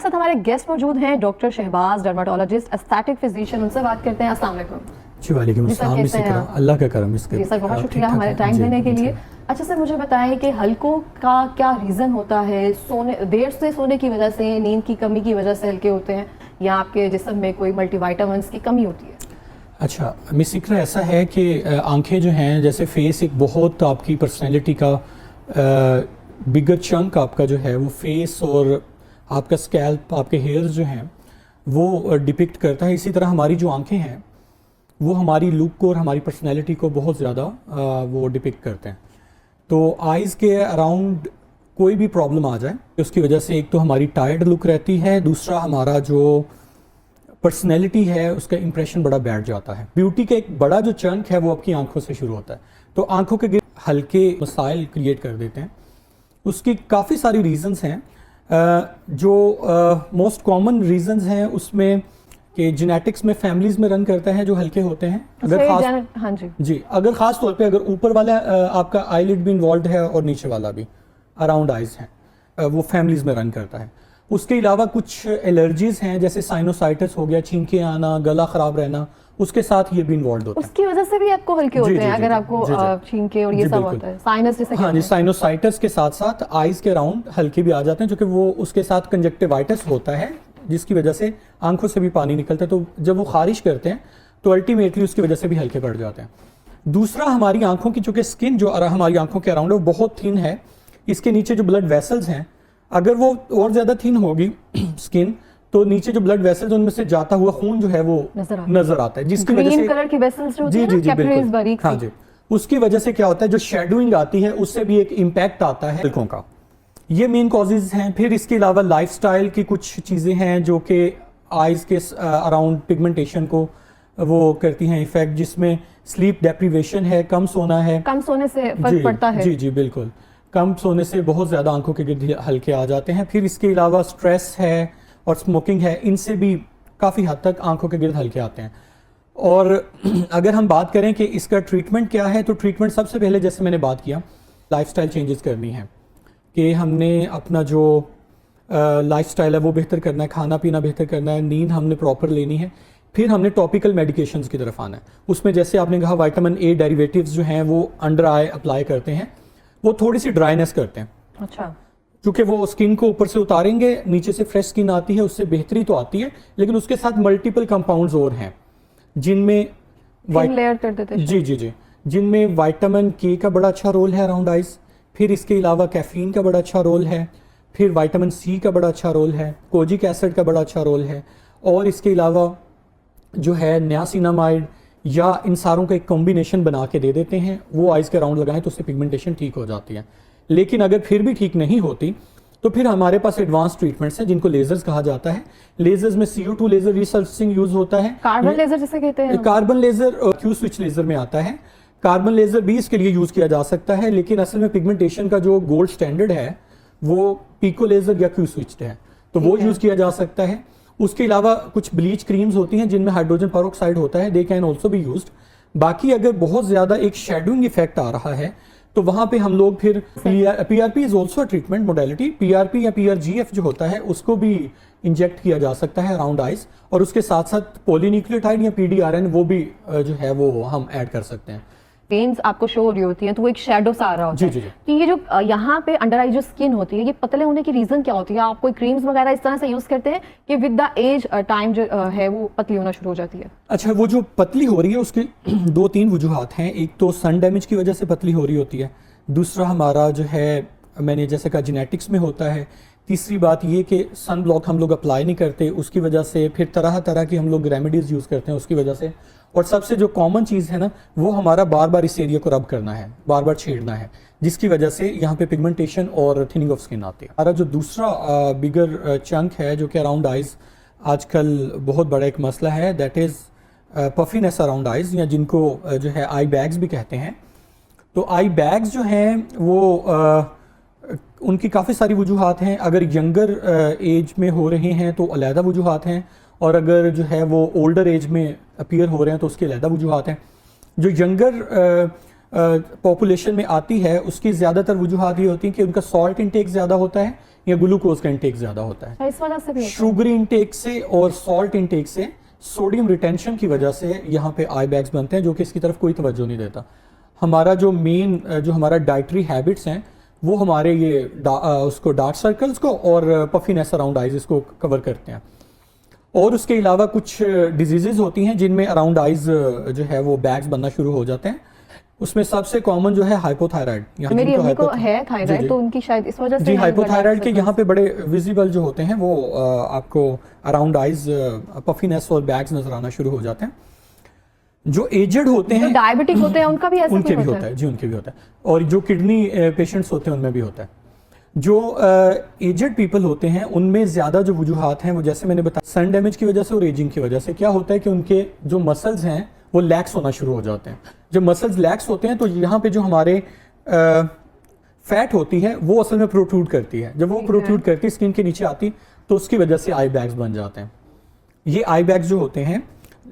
साथ हमारे गेस्ट मौजूद हैं doctor Shahbaz, dermatologist, aesthetic physician. उनसे बात करते हैं। अस्सलाम वालेकुम जी। वालेकुम अस्सलाम। अल्लाह का करम। जी सर, बहुत शुक्रिया हमारे टाइम देने के लिए। अच्छा सर, मुझे बताएं कि हल्कों का क्या रीज़न होता है? सोने देर से सोने की वजह से, नींद की कमी की वजह से हल्के होते हैं, या आपके जिस्म में कोई मल्टीविटामिन्स की कमी होती है? अच्छा, मिस इकरा, ऐसा है कि आंखें जो हैं, जैसे फेस एक बहुत आपकी पर्सनैलिटी का बिगर चंक आपका जो है वो फेस और आपका स्कैल्प, आपके हेयर्स जो हैं वो डिपिक्ट करता है। इसी तरह हमारी जो आंखें हैं वो हमारी लुक को और हमारी पर्सनैलिटी को बहुत ज़्यादा वो डिपिक्ट करते हैं। तो आइज़ के अराउंड कोई भी प्रॉब्लम आ जाए, उसकी वजह से एक तो हमारी टायर्ड लुक रहती है, दूसरा हमारा जो पर्सनैलिटी है उसका इंप्रेशन बड़ा बैठ जाता है। ब्यूटी का एक बड़ा जो चंक है वो आपकी आंखों से शुरू होता है। तो आंखों के गिर्द हल्के मसाइल क्रिएट कर देते हैं। उसकी काफ़ी सारी रीजंस हैं। जो मोस्ट कॉमन रीजंस हैं उसमें कि जेनेटिक्स में फैमिलीज में रन करता है जो हल्के होते हैं। अगर खास हाँ जी अगर खास तौर पे अगर ऊपर वाला आपका आईलिड भी इन्वॉल्व है और नीचे वाला भी अराउंड आइज है, वो फैमिलीज में रन करता है। उसके अलावा कुछ एलर्जीज हैं, जैसे साइनोसाइटिस हो गया, छींके आना, गला खराब रहना, उसके साथ ये भी इन्वॉल्व होता है। उसकी वजह से भी आपको हल्के होते हैं अगर आपको छींके और ये सब होता है, साइनस जैसे? हाँ जी, साइनोसाइटिस के साथ साथ आइज के अराउंड हल्के भी आ जाते हैं, जो कि वो उसके साथ कंजक्टिवाइटिस होता है जिसकी वजह से आंखों से भी पानी निकलता है। तो जब वो खारिश करते हैं तो अल्टीमेटली उसकी वजह से भी हल्के पड़ जाते हैं। दूसरा, हमारी आंखों की चूंकि स्किन जो हमारी आंखों के अराउंड है वो बहुत थिन है, इसके नीचे जो ब्लड वेसल्स हैं अगर वो और ज्यादा थिन होगी स्किन, तो नीचे जो ब्लड वेसल्स उनमें से जाता हुआ खून जो है वो नजर आता है, जिसकी वजह से कलर की वेसल्स जो होती जी है जी जी बिल्कुल, बारीक हाँ जी, उसकी वजह से क्या होता है, जो शेडोइंग आती है उससे भी एक इम्पैक्ट आता है हल्कों का। ये मेन कॉजेज हैं। फिर इसके अलावा लाइफस्टाइल की कुछ चीजें हैं जो कि आइज के अराउंड पिगमेंटेशन को वो करती हैं इफेक्ट, जिसमें स्लीप डेप्रीवेशन है, कम सोना है। कम सोने से फर्क पड़ता है? जी जी बिल्कुल, कम सोने से बहुत ज़्यादा आंखों के गिर्द हल्के आ जाते हैं। फिर इसके अलावा स्ट्रेस है और स्मोकिंग है, इनसे भी काफ़ी हद तक आंखों के गिर्द हल्के आते हैं। और अगर हम बात करें कि इसका ट्रीटमेंट क्या है, तो ट्रीटमेंट सबसे पहले, जैसे मैंने बात किया, लाइफस्टाइल चेंजेस करनी है कि हमने अपना जो लाइफस्टाइल है वो बेहतर करना है, खाना पीना बेहतर करना है, नींद हमने प्रॉपर लेनी है। फिर हमने टॉपिकल मेडिकेशंस की तरफ आना है। उसमें जैसे आपने कहा विटामिन ए डेरिवेटिव्स जो हैं वो अंडर आई अप्लाई करते हैं, वो थोड़ी सी ड्राइनेस करते हैं। अच्छा, क्योंकि वो स्किन को ऊपर से उतारेंगे, नीचे से फ्रेश स्किन आती है, उससे बेहतरी तो आती है, लेकिन उसके साथ मल्टीपल कंपाउंड्स और हैं जिनमें लेयर कर देते हैं। जी जी जी, जिनमें विटामिन के का बड़ा अच्छा रोल है अराउंड आइज। फिर इसके अलावा कैफीन का बड़ा अच्छा रोल है, फिर विटामिन सी का बड़ा अच्छा रोल है, कोजिक एसिड का बड़ा अच्छा रोल है, और इसके अलावा जो है नियासिनामाइड या इन सारों का एक कॉम्बिनेशन बना के दे देते हैं, वो आइज के अराउंड लगाएं तो उससे पिगमेंटेशन ठीक हो जाती है। लेकिन अगर फिर भी ठीक नहीं होती तो फिर हमारे पास एडवांस ट्रीटमेंट्स हैं जिनको लेजर्स कहा जाता है। लेजर्स में CO2 लेजर रिसर्चिंग यूज होता है, कार्बन लेजर जिसे कहते हैं। Carbon laser Q switch laser में आता है। कार्बन लेजर भी इसके लिए यूज किया जा सकता है, लेकिन असल में पिगमेंटेशन का जो गोल्ड स्टैंडर्ड है वो पिको लेजर या क्यू स्विच्ड है, तो वो यूज किया जा सकता है। उसके अलावा कुछ ब्लीच क्रीम्स होती हैं जिनमें हाइड्रोजन पेरोक्साइड होता है, they can also be used. बाकी अगर बहुत ज्यादा एक शेडोइंग इफेक्ट आ रहा है तो वहां पे हम लोग फिर PRP is also treatment modality. PRP या PRGF जो होता है उसको भी इंजेक्ट किया जा सकता है अराउंड आइज, और उसके साथ साथ पॉलीन्यूक्लियोटाइड या PDRN वो भी जो है वो हम ऐड कर सकते हैं। पेन्स आपको शो हो रही होती हैं तो वो एक शेडो सा आ रहा होता है। जी जी। तो ये जो यहाँ पे अंडर आई जो स्किन होती है, ये पतले होने की रीजन क्या होती है? आप कोई क्रीम्स वगैरह इस तरह से यूज करते हैं कि विद द एज टाइम जो है वो पतली होना शुरू हो जाती है? अच्छा, वो जो पतली हो रही है उसके 2-3 वजूहात हैं। एक तो सन डैमेज की वजह से पतली हो रही होती है, दूसरा हमारा जो है मैंने जैसे कहा जेनेटिक्स में होता है, तीसरी बात ये कि सन ब्लॉक हम लोग अप्लाई नहीं करते उसकी वजह से, फिर तरह तरह की हम लोग रेमेडीज यूज़ करते हैं उसकी वजह से, और सबसे जो कॉमन चीज़ है ना वो हमारा बार बार इस एरिया को रब करना है, बार बार छेड़ना है, जिसकी वजह से यहाँ पे पिगमेंटेशन और थिनिंग ऑफ स्किन आती है। हमारा जो दूसरा बिगर चंक है जो कि अराउंड आइज आजकल बहुत बड़ा एक मसला है, that is puffiness around eyes, या जिनको जो है आई बैग्स भी कहते हैं। तो आई बैग्स जो हैं वो उनकी काफ़ी सारी वजूहात हैं। अगर यंगर एज में हो रहे हैं तो अलहदा वजूहात हैं, और अगर जो है वो ओल्डर एज में अपीयर हो रहे हैं तो उसके अलहदा वजूहात हैं। जो यंगर पॉपुलेशन में आती है उसकी ज़्यादातर वजूहात ये होती हैं कि उनका सॉल्ट इंटेक ज़्यादा होता है, या ग्लूकोज का इंटेक ज़्यादा होता है। इस वजह से भी होता है। शुगर इंटेक से और सॉल्ट इंटेक से, सोडियम रिटेंशन की वजह से यहाँ पे आई बैग्स बनते हैं, जो कि इसकी तरफ कोई तवज्जो नहीं देता। हमारा जो मेन जो हमारा डाइटरी हैबिट्स हैं वो हमारे ये उसको डार्क सर्कल्स को और पफीनेस अराउंड आइज इसको कवर करते हैं। और उसके अलावा कुछ डिजीजेज होती हैं जिनमें अराउंड आइज जो है वो बैग्स बनना शुरू हो जाते हैं। उसमें सबसे कॉमन जो है हाइपोथायराइड। मेरी अम्मी को है थायराइड, तो उनकी शायद इस वजह से जी हाइपोथायराइड के यहाँ पे बड़े विजिबल जो होते हैं वो आपको अराउंड आइज पफीनेस और बैग्स नजर आना शुरू हो जाते हैं। जो एजेड होते हैं, डायबिटिक होते हैं, उनका भी ऐसा उनके भी होता है जी, उनके भी होता है। और जो किडनी पेशेंट्स होते हैं उनमें भी होता है। जो एजेड पीपल होते हैं उनमें ज़्यादा जो वजूहात हैं वो जैसे मैंने बताया सन डैमेज की वजह से और एजिंग की वजह से क्या होता है कि उनके जो मसल्स हैं वो लैक्स होना शुरू हो जाते हैं। जब मसल्स लैक्स होते हैं तो यहाँ पे जो हमारे फैट होती है वो असल में प्रोट्रूड करती है। जब वो प्रोट्रूड करती है स्किन के नीचे आती तो उसकी वजह से आई बैग्स बन जाते हैं। ये आई बैग्स जो होते हैं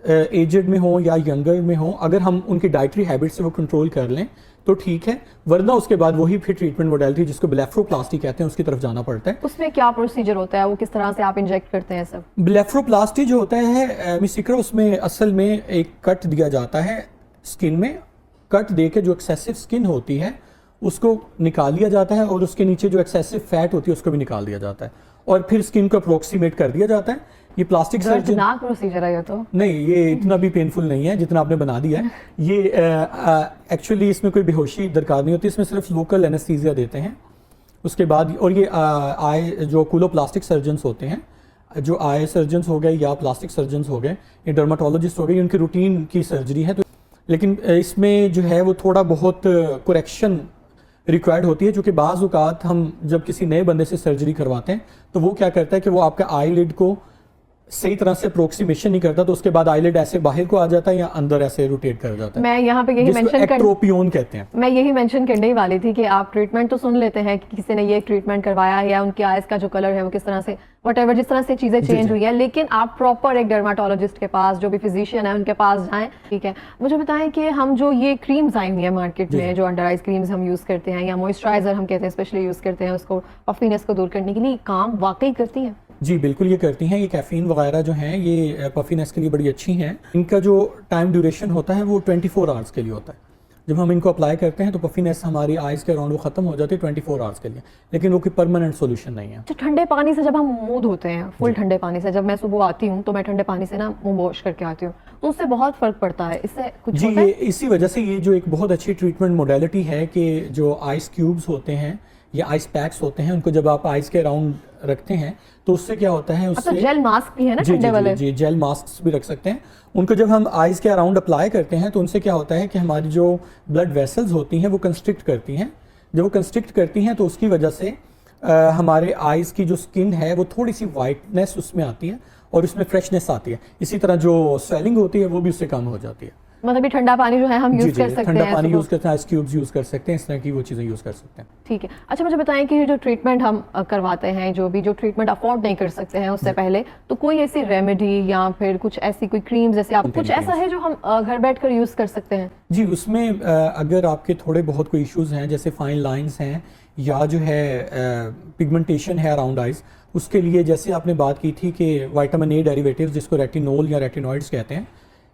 एजेड में हो या यंगर में हो, अगर हम उनकी डाइटरी हैबिट से वो कंट्रोल कर लें तो ठीक है, वरना उसके बाद वही फिर ट्रीटमेंट मोडेलिटी जिसको ब्लेफरोप्लास्टी कहते हैं उसकी तरफ जाना पड़ता है। उसमें क्या प्रोसीजर होता है, वो किस तरह से आप इंजेक्ट करते हैं सब? ब्लेफरोप्लास्टी जो होता है मिस इकरा, उसमें असल में एक कट दिया जाता है स्किन में। कट दे के जो एक्सेसिव स्किन होती है उसको निकाल लिया जाता है और उसके नीचे जो एक्सेसिव फैट होती है उसको भी निकाल दिया जाता है और फिर स्किन को अप्रोक्सीमेट कर दिया जाता है। ये प्लास्टिक सर्जन प्रोसीजर है ये तो नहीं, ये इतना भी पेनफुल नहीं है जितना आपने बना दिया है। ये एक्चुअली इसमें कोई बेहोशी दरकार नहीं होती, इसमें सिर्फ लोकल एनेस्थीसिया देते हैं उसके बाद। और ये आई जो कूलोप्लास्टिक सर्जन्स होते हैं, जो आई सर्जन्स हो गए या प्लास्टिक सर्जन्स हो गए, ये डर्माटोलॉजिस्ट हो गए, उनकी रूटीन की सर्जरी है। तो लेकिन इसमें जो है वो थोड़ा बहुत करेक्शन रिक्वायर्ड होती है, जो कि बाज़ औक़ात हम जब किसी नए बंदे से सर्जरी करवाते हैं तो वो क्या करता है कि वो आपका आईलिड को सही तरह से अप्रोक्सीमेशन नहीं करता, तो उसके बाद आईलिड ऐसे बाहर को आ जाता है या अंदर ऐसे रोटेट कर जाता है। मैं यहाँ पे यही मेंशन एक्ट्रोपियोन कहते हैं। मैं यही मेंशन करने ही वाली थी कि आप ट्रीटमेंट तो सुन लेते हैं कि किसी ने ये ट्रीटमेंट करवाया या उनकी आइज का जो कलर है वो किस तरह से व्हाटएवर जिस तरह से चीजें चेंज हुई है, लेकिन आप प्रॉपर एक डर्माटोलॉजिस्ट के पास, जो भी फिजिशियन है उनके पास जाएं। ठीक है, मुझे बताएं कि हम जो ये क्रीम्स आई हुई है मार्केट में, जो अंडर आइज क्रीम्स हम यूज करते हैं या मॉइस्चराइजर हम कहते हैं स्पेशली यूज करते हैं, उसको पफीनेस को दूर करने के लिए काम वाकई करती है? जी बिल्कुल ये करती हैं। ये कैफीन वगैरह जो हैं ये पफीनेस के लिए बड़ी अच्छी हैं। इनका जो टाइम ड्यूरेशन होता है वो 24 आवर्स के लिए होता है। जब हम इनको अप्लाई करते हैं तो पफीनेस हमारी आइज के अराउंड वो खत्म हो जाती है 24 आवर्स के लिए, लेकिन वो कोई परमानेंट सोल्यूशन नहीं है। तो ठंडे पानी से जब हम मुंह धोते हैं, फुल ठंडे पानी से, जब मैं सुबह आती हूँ तो मैं ठंडे पानी से ना मुंह वॉश करके आती हूँ, तो उससे बहुत फर्क पड़ता है। इससे कुछ जी ये इसी वजह से ये जो एक बहुत अच्छी ट्रीटमेंट मोडेलिटी है कि जो आइस क्यूब्स होते हैं या आइस पैक्स होते हैं, उनको जब आप आइस के अराउंड रखते हैं तो उससे क्या होता है, उससे जेल मास्क भी है ना ठंडे वाले? जी जेल मास्क भी रख सकते हैं। उनको जब हम आइस के अराउंड अप्लाई करते हैं तो उनसे क्या होता है कि हमारी जो ब्लड वेसल्स होती हैं वो कंस्ट्रिक्ट करती हैं। जब वो कंस्ट्रिक्ट करती हैं तो उसकी वजह से हमारे आइस की जो स्किन है वो थोड़ी सी वाइटनेस उसमें आती है और उसमें फ्रेशनेस आती है। इसी तरह जो स्वेलिंग होती है वो भी उससे कम हो जाती है। मतलब ठंडा पानी जो है हम यूज कर सकते हैं, ठंडा पानी यूज करते हैं, आइस क्यूब्स यूज कर सकते हैं, इस तरह की वो चीजें यूज कर सकते हैं। ठीक है, अच्छा मुझे बताएं कि जो ट्रीटमेंट हम करवाते हैं, जो ट्रीटमेंट अफोर्ड नहीं कर सकते हैं उससे पहले, तो कोई ऐसी रेमेडी या फिर कुछ ऐसी कोई क्रीम जैसे आप कुछ ऐसा है जो हम घर बैठकर यूज कर सकते हैं? जी उसमें अगर आपके थोड़े बहुत कोई इश्यूज हैं, जैसे फाइन लाइंस हैं या जो है पिगमेंटेशन है अराउंड आइज, उसके लिए जैसे आपने बात की थी कि विटामिन ए डेरिवेटिव्स जिसको रेटिनोल या रेटिनॉइड्स कहते हैं,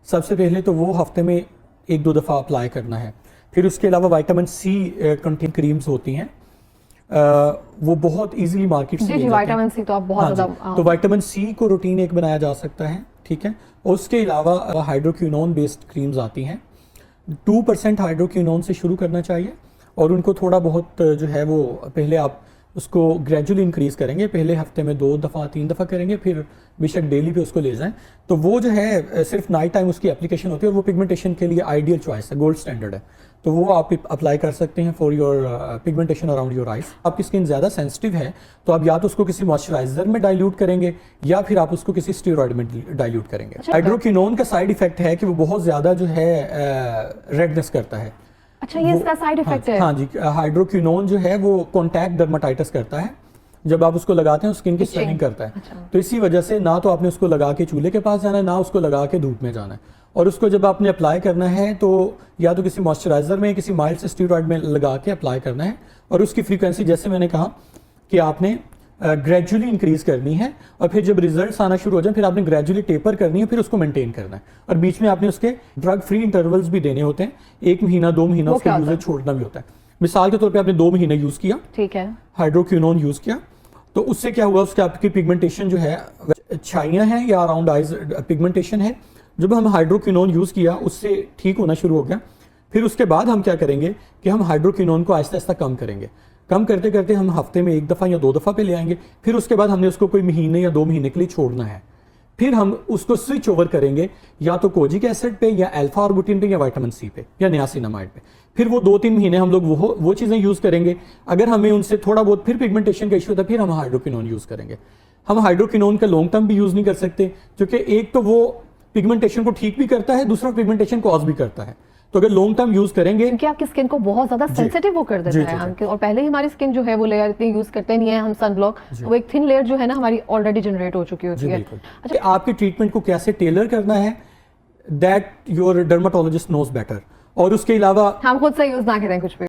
सबसे पहले तो वो हफ्ते में 1-2 दफ़ा अप्लाई करना है। फिर उसके अलावा विटामिन सी कंटेन क्रीम्स होती हैं, वो बहुत इजीली मार्केट से विटामिन सी तो आप बहुत ज़्यादा, तो विटामिन सी को रूटीन एक बनाया जा सकता है। ठीक है, और उसके अलावा हाइड्रोक्विनोन बेस्ड क्रीम्स आती हैं। 2% हाइड्रोक्विनोन से शुरू करना चाहिए और उनको थोड़ा बहुत जो है वो पहले आप उसको ग्रेजुअली इंक्रीज़ करेंगे, पहले हफ्ते में 2 दफ़ा 3 दफ़ा करेंगे, फिर बेशक डेली पे उसको ले जाएं। तो वो जो है सिर्फ नाइट टाइम उसकी एप्लीकेशन होती है और वो पिगमेंटेशन के लिए आइडियल चॉइस है, गोल्ड स्टैंडर्ड है। तो वो आप अप्लाई कर सकते हैं for your pigmentation around your eyes. आपकी स्किन ज़्यादा सेंसिटिव है तो आप या तो उसको किसी मॉइस्चराइजर में डाइल्यूट करेंगे या फिर आप उसको किसी स्टेरॉइड में डाइल्यूट करेंगे। हाइड्रोक्विनोन का साइड इफेक्ट है कि वो बहुत ज़्यादा जो है रेडनेस करता है। अच्छा, ये इसका साइड इफेक्ट है? हाँ जी, हाइड्रोक्विनोन जो है वो कॉन्टैक्ट डर्माटाइटिस करता है। जब आप उसको लगाते हैं स्किन की स्वेलिंग करता है। अच्छा। तो इसी वजह से ना तो आपने उसको लगा के चूल्हे के पास जाना है, ना उसको लगा के धूप में जाना है। और उसको जब आपने अप्लाई करना है तो या तो किसी मॉइस्चराइजर में, किसी माइल्ड से स्टेरॉइड में लगा के अप्लाई करना है। और उसकी फ्रीक्वेंसी जैसे मैंने कहा कि आपने ग्रेजुअली इंक्रीज करनी है, और फिर जब रिजल्ट्स आना शुरू हो जाए फिर आपने ग्रेजुअली टेपर करनी है, फिर उसको मेंटेन करना है, और बीच में आपने उसके ड्रग फ्री इंटरवल्स भी देने होते हैं, 1 महीना 2 महीना वो उसका क्या होता यूजेज छोड़ना भी होता है। मिसाल के तौर पे आपने 2 महीने यूज किया, ठीक है, हाइड्रोक्विनोन यूज किया, तो उससे क्या हुआ, उसके आपकी पिगमेंटेशन जो है छाइयाँ हैं या अराउंड आइज पिगमेंटेशन है, जब हम हाइड्रोक्विनोन यूज किया उससे ठीक होना शुरू हो गया। फिर उसके बाद हम क्या करेंगे कि हम हाइड्रोक्विनोन को आहिस्ता आहिस्ता कम करेंगे, कम करते करते हम हफ्ते में 1 दफ़ा या 2 दफ़ा पे ले आएंगे। फिर उसके बाद हमने उसको कोई महीने या 2 महीने के लिए छोड़ना है, फिर हम उसको स्विच ओवर करेंगे या तो कोजिक एसिड पे या अल्फा ऑर्बुटिन पे या विटामिन सी पे या नियासिनामाइड पे। फिर वो 2-3 महीने हम लोग वो चीज़ें यूज़ करेंगे। अगर हमें उनसे थोड़ा बहुत फिर पिगमेंटेशन का इशू होता है, फिर हम हाइड्रोक्विनोन यूज़ करेंगे। हम हाइड्रोक्विनोन का लॉन्ग टर्म भी यूज़ नहीं कर सकते, क्योंकि एक तो वो पिगमेंटेशन को ठीक भी करता है, दूसरा पिगमेंटेशन कॉज भी करता है। तो अगर लॉन्ग टर्म यूज करेंगे, क्योंकि आपकी स्किन को बहुत ज्यादा सेंसिटिव वो कर देता है हमके, और पहले ही हमारी स्किन जो है वो लेयर इतनी यूज करते नहीं है हम सनब्लॉक, वो एक थिन लेयर जो है ना हमारी ऑलरेडी जनरेट हो चुकी होती है। अच्छा, आपकी ट्रीटमेंट को कैसे टेलर करना है, that your dermatologist knows better, और उसके अलावा हम खुद से यूज ना करें कुछ भी।